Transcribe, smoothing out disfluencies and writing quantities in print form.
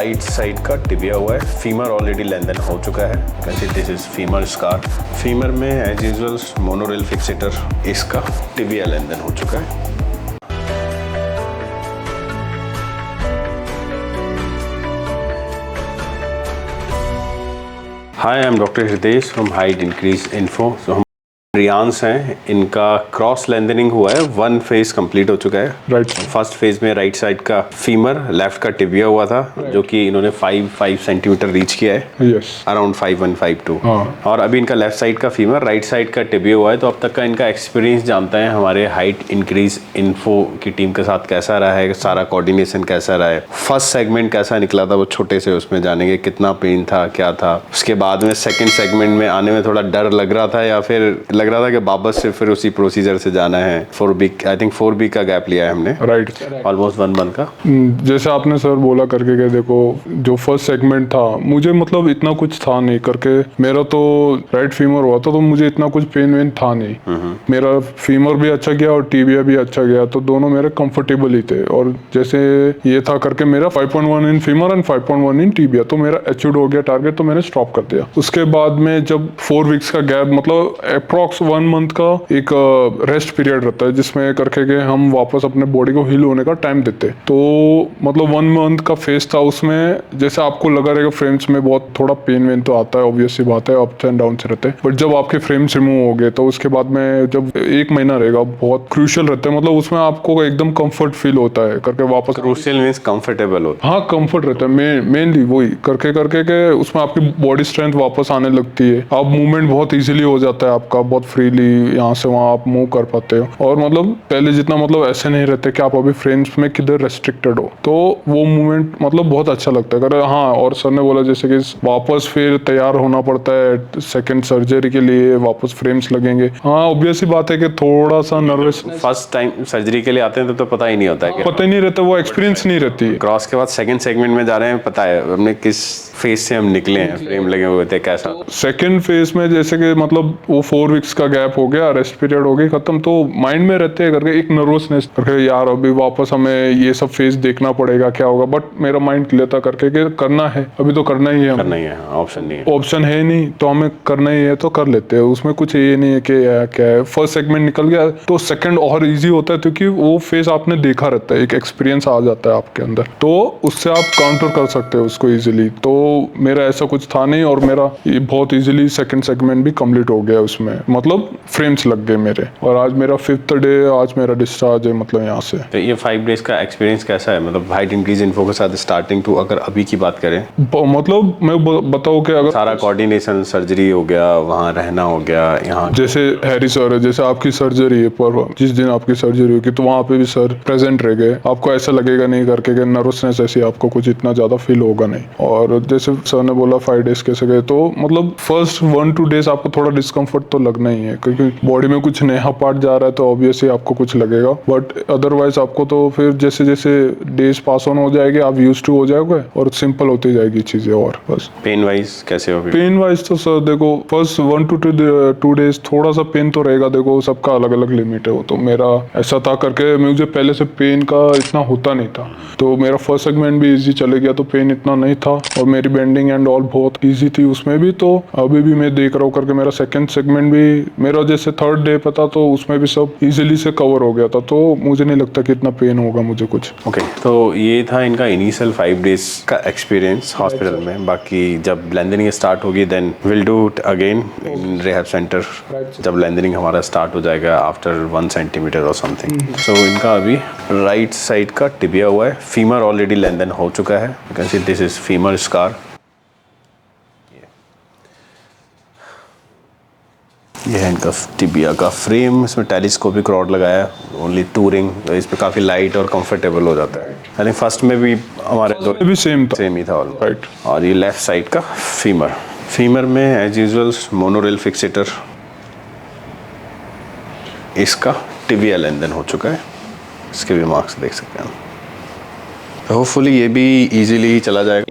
Right side का tibia हुआ है, फीमर ऑलरेडी लेंथन हो चुका है। वैसे this is femur scar. Femur में एज यूजुअल मोनोरेल फिक्सेटर, इसका टिबिया लेंथन हो चुका है। Hi, I am doctor Hridesh from height increase info. हम रियांस हैं, इनका क्रॉस लेंथनिंग हुआ है, 1 फेज कंप्लीट हो चुका है। राइट। फर्स्ट फेज में राइट साइड का फीमर, लेफ्ट का टिबिया हुआ था, जो कि इन्होंने 5 सेंटीमीटर रीच किया है। यस। अराउंड 5.152। हाँ। और अभी इनका लेफ्ट साइड का फीमर, राइट साइड का टिबिया हुआ है। तो अब तक का इनका एक्सपीरियंस जानते हैं हमारे हाइट इंक्रीज इन्फो की टीम के साथ कैसा रहा है, सारा कोऑर्डिनेशन कैसा रहा है, फर्स्ट सेगमेंट कैसा निकला था वो छोटे से, उसमें जानेंगे कितना पेन था, क्या था। उसके बाद में सेकेंड सेगमेंट में आने में थोड़ा डर लग रहा था, या फिर लग रहा था कि वापस से फिर उसी प्रोसीजर से जाना है। 4 वीक का गैप लिया है हमने। राइट। ऑलमोस्ट 1 मंथ का। जैसे आपने सर बोला करके कि देखो जो फर्स्ट सेगमेंट था, मुझे मतलब इतना कुछ था नहीं करके, मेरा तो राइट फीमर हुआ था तो मुझे इतना कुछ पेन वेन था नहीं। मेरा फीमर भी अच्छा गया और टिबिया भी अच्छा गया, तो दोनों मेरे कंफर्टेबल ही थे। और जैसे ये था करके मेरा 5.1 इन फीमर एंड 5.1 इन टिबिया, तो मेरा अचीव हो गया टारगेट, तो मैंने स्टॉप कर दिया। उसके बाद में जब 4 वीक्स का गैप, मतलब अप्रॉक्स 1 मंथ का एक रेस्ट पीरियड रहता है, जिसमें करके के हम वापस अपने बॉडी को हील होने का टाइम देते। तो मतलब 1 मंथ का फेज था, उसमें जैसे आपको लगा रहेगा फ्रेम्स में बहुत थोड़ा पेन वेन तो आता है, ऑब्वियस सी बात है, अप्स एंड डाउन रहते हैं। बट जब आपके फ्रेम्स रिमूव हो गए तो उसके बाद में जब 1 महीना रहेगा बहुत क्रूशियल रहता है, मतलब उसमें आपको एकदम कंफर्ट फील होता है करके वापस। क्रूशियल मींस कंफर्टेबल होता है। हाँ, कंफर्ट रहता है मेनली वही करके के उसमें आपकी बॉडी स्ट्रेंथ वापस आने लगती है। आप मूवमेंट बहुत इजीली हो जाता है आपका, बहुत फ्रीली यहाँ से वहाँ आप मूव कर पाते हो। और मतलब पहले जितना मतलब ऐसे नहीं रहते कि आप अभी फ्रेम्स में किधर रेस्ट्रिक्टेड हो, तो वो मूवमेंट मतलब बहुत अच्छा लगता है। अगर हाँ, और सर ने बोला जैसे कि वापस फिर तैयार होना पड़ता है सेकंड सर्जरी के लिए, वापस फ्रेम्स लगेंगे। हाँ, ऑब्वियस ही बात है कि थोड़ा सा नर्वस। फर्स्ट टाइम सर्जरी के लिए आते हैं तो पता ही नहीं होता है, पता ही नहीं रहता, वो एक्सपीरियंस नहीं रहती। क्रॉस के बाद सेकंड सेगमेंट में जा रहे हैं, पता है हमने किस फेज से हम निकले हैं, फ्रेम लगे हुए थे कैसा। सेकंड फेज में जैसे कि मतलब वो 4 वीक्स का गैप हो गया, रेस्ट पीरियड हो गई खत्म, तो माइंड में रहते हैं करके एक नर्वसनेस करके, यार अभी वापस हमें ये सब फेज देखना पड़ेगा, क्या होगा। बट मेरा माइंड क्लियर था करके कि करना है, अभी तो करना ही है, करना ही है, ऑप्शन नहीं है। ऑप्शन है नहीं, तो हमें करना ही है तो कर लेते हैं। उसमें कुछ ये नहीं है कि क्या है, फर्स्ट सेगमेंट निकल गया तो सेकंड और इजी होता है, क्योंकि वो फेज आपने देखा रहता है, एक एक्सपीरियंस आ जाता है आपके अंदर, तो उससे आप काउंटर कर सकते हो उसको इजीली। तो मेरा ऐसा कुछ था नहीं, और मेरा ये बहुत इजीली सेकंड सेगमेंट भी कंप्लीट हो गया, उसमें मतलब फ्रेम्स लग गए मेरे। और आज मेरा 5th डे, आज मेरा डिस्चार्ज है मतलब यहाँ से। तो ये 5 डेज का एक्सपीरियंस कैसा है, मतलब हाइट इंक्रीज इन्फो के साथ स्टार्टिंग टू अगर अभी की बात करें? मतलब मैं बताऊँ कि अगर सारा कोऑर्डिनेशन, सर्जरी हो गया, वहाँ रहना हो गया, यहाँ जैसे हैरी सर है, जैसे आपकी सर्जरी है, पर जिस दिन आपकी सर्जरी होगी तो वहाँ पे भी सर प्रेजेंट रह गए, आपको ऐसा लगेगा नहीं करके कि नर्वसनेस ऐसी आपको कुछ इतना ज्यादा फील होगा नहीं। और जैसे सर ने बोला 5 डेज कैसे गए, तो मतलब फर्स्ट 1-2 डेज आपको थोड़ा डिस्कम्फर्ट तो लगना ही है, क्योंकि बॉडी में कुछ नया पार्ट जा रहा है, तो ऑब्वियसली आपको कुछ लगेगा। बट अदरवाइज आपको तो फिर जैसे जैसे डेज पास ऑन हो जाएंगे, आप यूज्ड टू हो जाओगे और सिंपल होती जाएगी चीजें। और बस पेन वाइज कैसे हो? पेन वाइज तो सर देखो, फर्स्ट 1 to 2 डेज थोड़ा सा पेन तो रहेगा, देखो सबका अलग अलग लिमिट है वो, तो मेरा ऐसा था करके मुझे पहले से पेन का इतना होता नहीं था, तो मेरा फर्स्ट सेगमेंट भी इजी चले गया, तो पेन इतना नहीं था। और मेरी बेंडिंग एंड ऑल बहुत इजी थी उसमें भी, तो अभी भी मैं देख रहा हूँ करके मेरा सेकंड सेगमेंट भी मेरा जैसे 3rd डे पे था, तो उसमें भी सब इजीली से कवर हो गया था, तो मुझे नहीं लगता कि इतना पेन होगा मुझे कुछ। ओके, तो ये था इनका इनिशियल 5 डेज का एक्सपीरियंस हॉस्पिटल में। बाकी जब लेंथनिंग स्टार्ट होगी then will do it again in rehab centre, जब लेंथनिंग हमारा स्टार्ट हो जाएगा आफ्टर 1 सेंटीमीटर और समथिंग। सो इनका अभी राइट साइड का टिबिया हुआ है, फीमर ऑलरेडी लेंथन हो चुका है। You can see this is femur scar. ये है इनका टिबिया का फ्रेम, इसमें टेलीस्कोपिक रॉड लगाया है, ओनली टूरिंग, इस पे काफ़ी लाइट और कंफर्टेबल हो जाता है। यानी फर्स्ट में भी हमारे दो भी सेम ही था राइट। और ये लेफ्ट साइड का फीमर में एज यूजुअल मोनोरेल फिक्सेटर, इसका टिबिया लेंथन हो चुका है, इसके भी मार्क्स देख सकते हैं। होपफुली ये भी इजीली चला जाएगा।